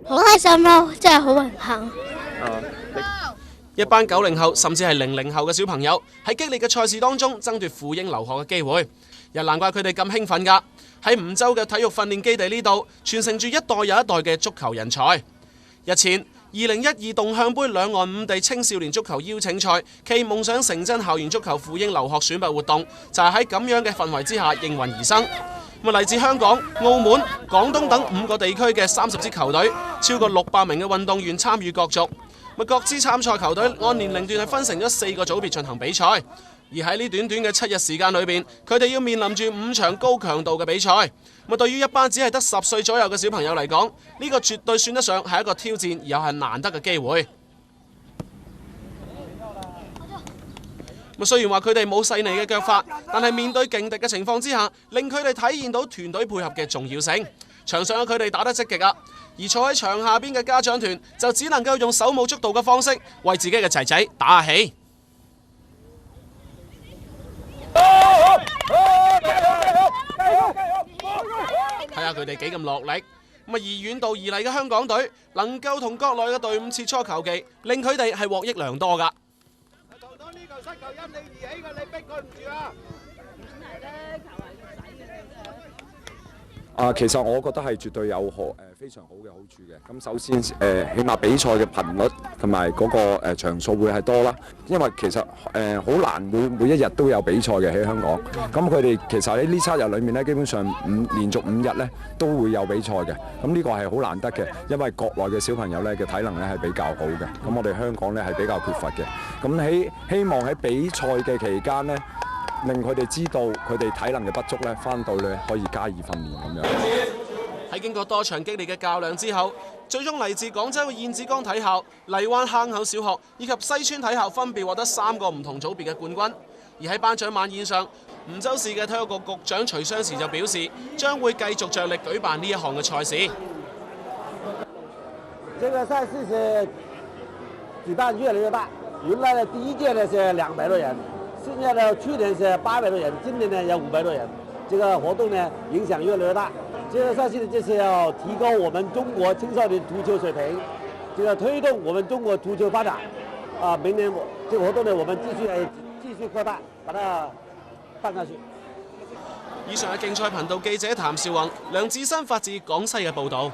好開心咯，真係好榮幸。一班90後甚至係00後嘅小朋友喺激烈嘅賽事當中爭奪赴英留學嘅機會，又難怪佢哋咁興奮㗎。喺梧州嘅體育訓練基地呢度，傳承住一代又一代嘅足球人才。日前，2012動向杯兩岸5地青少年足球邀請賽暨夢想成真校園足球赴英留學選拔活動，就係喺咁樣嘅氛圍之下應運而生。嚟自香港、澳門、廣東等5個地區嘅30支球隊，超過600名嘅運動員參與角逐。各支參賽球隊按年齡段係分成咗4個組別進行比賽，而喺呢短短嘅7日時間裏邊，佢哋要面臨住5場高強度嘅比賽。對於一班只係得10歲左右嘅小朋友嚟講，呢個絕對算得上係一個挑戰，又係難得嘅機會。雖然話佢哋冇細膩嘅腳法，但係面對勁敵嘅情況之下，令佢哋體現到團隊配合嘅重要性。場上嘅佢哋打得積極啊，而坐喺場下邊嘅家長團就只能夠用手舞足蹈嘅方式為自己嘅仔仔打下氣。睇下佢哋幾咁落力，而遠道而嚟嘅香港隊能夠同國內嘅隊伍切磋球技，令佢哋係獲益良多㗎。其實我覺得係絕對有非常好嘅好處嘅。咁首先起碼比賽嘅頻率同埋嗰個場數會係多啦。因為其實好難每一日都有比賽嘅喺香港。咁佢哋其實喺呢7日裏面咧，基本上連續5日咧都會有比賽嘅。咁呢個係好難得嘅，因為國內嘅小朋友咧嘅體能咧係比較好嘅。咁我哋香港咧係比較缺乏嘅。咁希望喺比賽嘅期間咧，令佢哋知道佢哋體能嘅不足咧，翻到咧可以加以訓練咁樣。喺經過多場激烈嘅較量之後，最終嚟自廣州嘅燕子崗體校、荔灣坑口小學以及西村體校分別獲得3個唔同組別嘅冠軍。而喺頒獎晚宴上，梧州市嘅體育局局長徐湘時就表示，將會繼續着力舉辦呢一項嘅賽事。這個賽事是舉辦越來越大，原來的第1屆呢是200多人。現在呢，去年是800多人，今年呢有500多人。這個活動呢影響越來越大。這個賽事呢就是要提高我們中國青少年足球水平，這個推動我們中國足球發展。明年這個活動呢，我們繼續擴大，把它辦下去。以上係競賽頻道記者譚紹宏、梁志新發自廣西嘅報導。